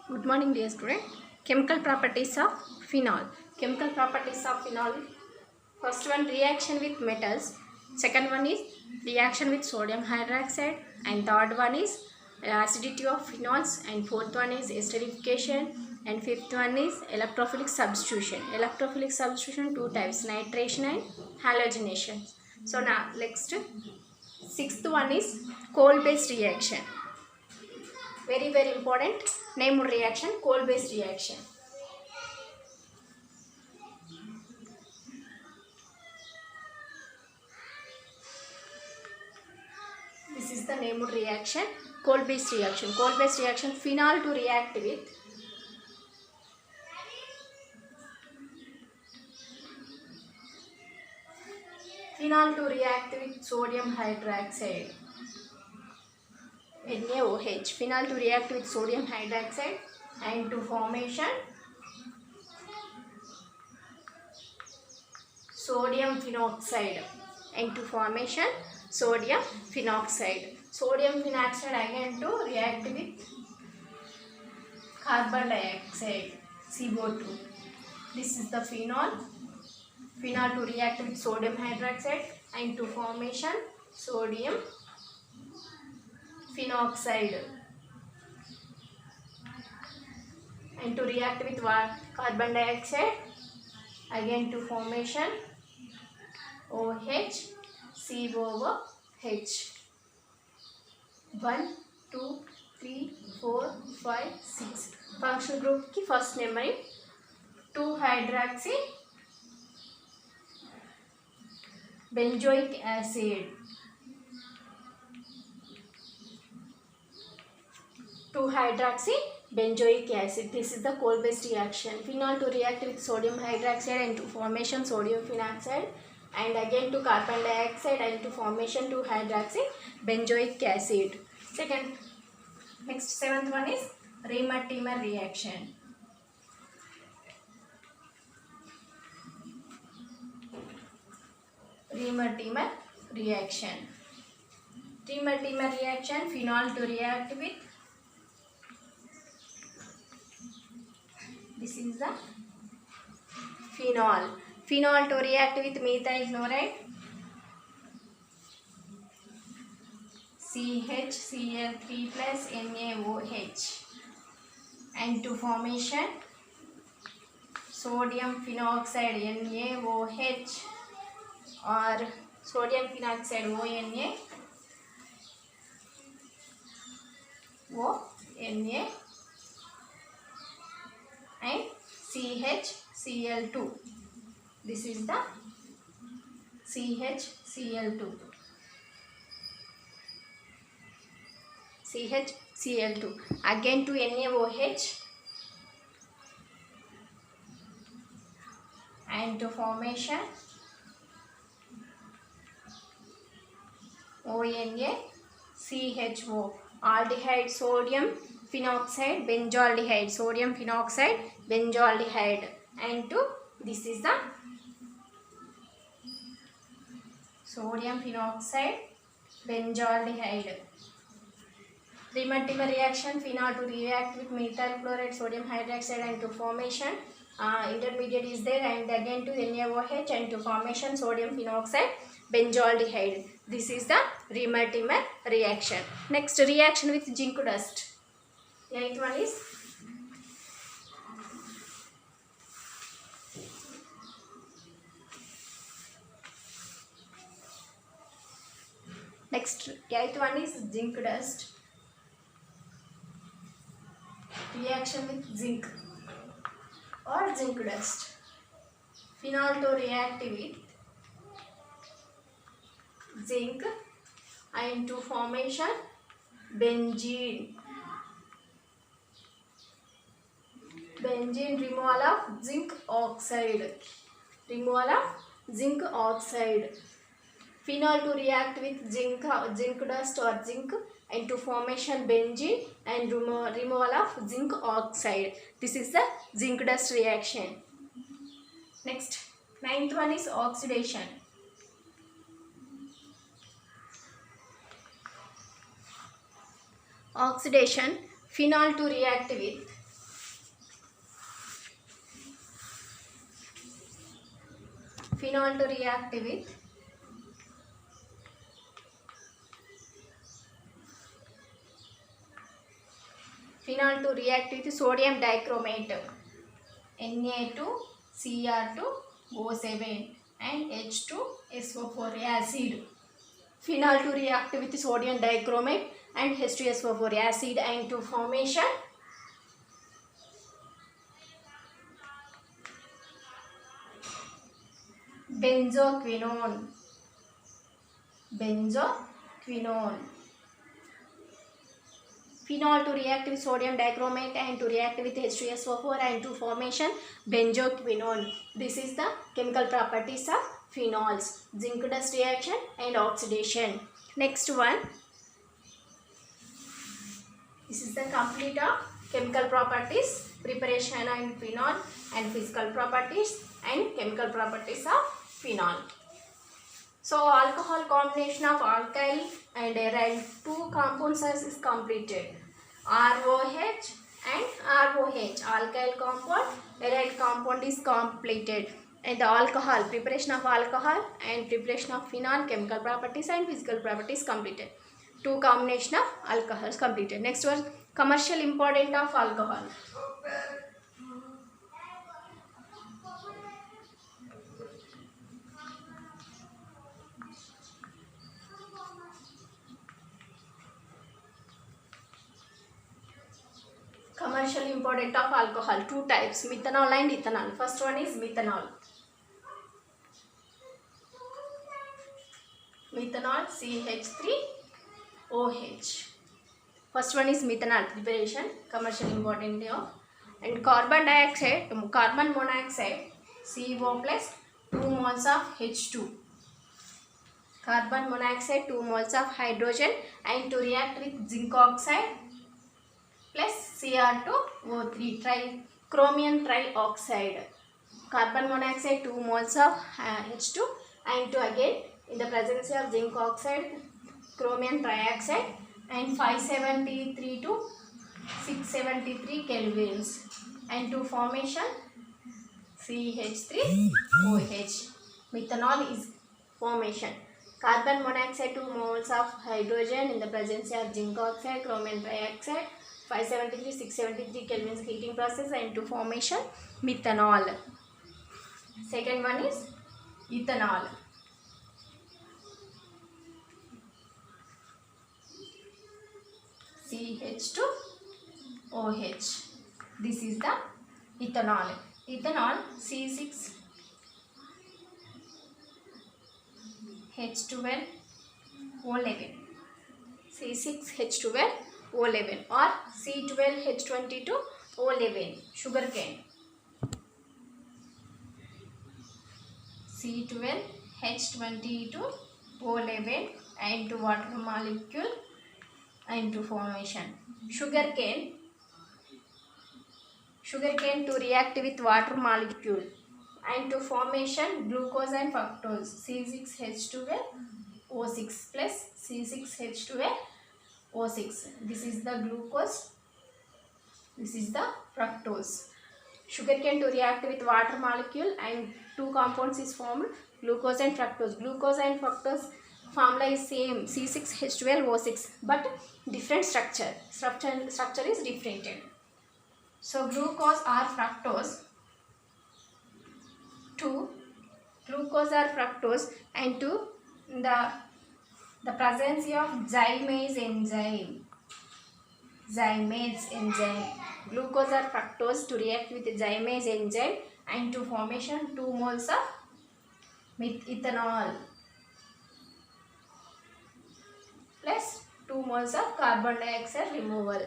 Good morning, dear student. Chemical properties of phenol. Chemical properties of phenol. First one, reaction with metals. Second one is reaction with sodium hydroxide. And third one is acidity of phenols. And fourth one is esterification. And fifth one is electrophilic substitution. Electrophilic substitution, two types, nitration and halogenation. So now next, sixth one is coal-based reaction. Very important, named reaction, coal-based reaction. This is the named reaction, coal-based reaction. Coal-based reaction, phenol to react with sodium hydroxide, NaOH. Phenol to react with sodium hydroxide and to formation sodium phenoxide and to formation sodium phenoxide. Sodium phenoxide again to react with carbon dioxide, CO2. This is the phenol to react with sodium hydroxide and to formation sodium phenoxide and to react with carbon dioxide again to formation OH, COOH. 1, 2, 3, 4, 5, 6. Functional group की first name है 2-hydroxy benzoic acid. 2-hydroxy benzoic acid. This is the coal-based reaction. Phenol to react with sodium hydroxide and to formation sodium phenoxide, and again to carbon dioxide and to formation 2-hydroxy benzoic acid. Second, next seventh one is Remer-Tiemer reaction. Remer-Tiemer reaction. Remer-Tiemer reaction, phenol to react with, this is the phenol. Phenol to react with methyl chloride, CHCl3 plus NaOH, and to formation sodium phenoxide NaOH or sodium phenoxide ONA and CHCl2. This is the CHCl2. Again to NaOH and to formation ONA CHO, aldehyde sodium phenoxide benzaldehyde, sodium phenoxide benzaldehyde, and to, this is the sodium phenoxide benzaldehyde. Remer-Tiemer reaction, phenol to react with methyl chloride, sodium hydroxide and to formation intermediate is there, and again to NaOH and to formation sodium phenoxide benzaldehyde. This is the Remer-Tiemer reaction. Next, reaction with zinc dust. Eighth one is zinc dust. Reaction with zinc or zinc dust. Phenol to react with zinc and to formation benzene. Removal of zinc oxide. Phenol to react with zinc dust or zinc and to formation benzene and removal of zinc oxide. This is the zinc dust reaction. Next, ninth one is oxidation. Oxidation, phenol to react with phenol to react with sodium dichromate Na2Cr2O7 and H2SO4 acid. Phenol to react with sodium dichromate and H2SO4 acid and to formation benzoquinone. Phenol to react with sodium dichromate and to react with H2SO4 and to formation benzoquinone. This is the chemical properties of phenols. Zinc dust reaction and oxidation. Next one. This is the complete of chemical properties, preparation and phenol, and physical properties and chemical properties of phenol. So alcohol combination of alkyl and aryl, two compounds is completed. ROH and ROH, alkyl compound, aryl compound is completed. And the alcohol, preparation of alcohol and preparation of phenol, chemical properties and physical properties completed. Two combination of alcohols completed. Next one, commercial importance of alcohol. Commercial importance of alcohol, two types, methanol and ethanol. First one is methanol. Methanol CH3OH. First one is methanol preparation, commercial importance of, and carbon monoxide CO plus 2 moles of H2. Carbon monoxide 2 moles of hydrogen and to react with zinc oxide plus Cr2O3 chromium trioxide. Carbon monoxide 2 moles of H2 and to again in the presence of zinc oxide, chromium trioxide and 573 to 673 kelvins and to formation CH3OH. Methanol is formation. Carbon monoxide 2 moles of hydrogen in the presence of zinc oxide, chromium trioxide, 573 673 kelvins heating process and to formation methanol. Second one is ethanol. CH2OH. This is the ethanol. Ethanol C6H12O11. C6H12O11 or C12H22O11. Sugarcane. C12H22O11 and to water molecule and to formation. Sugarcane to react with water molecule and to formation glucose and fructose C6H12O6 plus C6H12O6. This is the glucose, this is the fructose. Sugarcane to react with water molecule and two compounds is formed, glucose and fructose. Glucose and fructose formula is same, C6H12O6, but different structure. Structure is different. So glucose or fructose, to glucose or fructose and to the presence of zymase enzyme. Glucose or fructose to react with zymase enzyme and to formation 2 moles of ethanol plus 2 moles of carbon dioxide removal.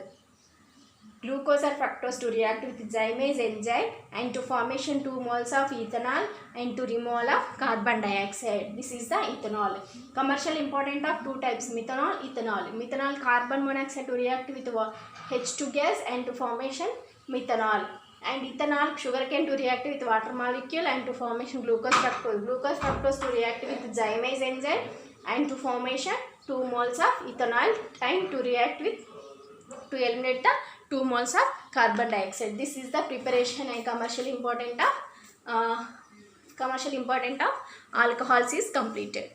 Glucose or fructose to react with zymase enzyme and to formation 2 moles of ethanol and to removal of carbon dioxide. This is the ethanol. Commercial importance of two types, methanol, ethanol. Methanol, carbon monoxide to react with H2 gas and to formation methanol. And ethanol, sugarcane to react with water molecule and to formation glucose fructose. Glucose fructose to react with zymase enzyme and to formation 2 moles of ethanol and to react with to eliminate the 2 moles of carbon dioxide. This is the preparation and commercial importance of commercial importance of alcohols is completed.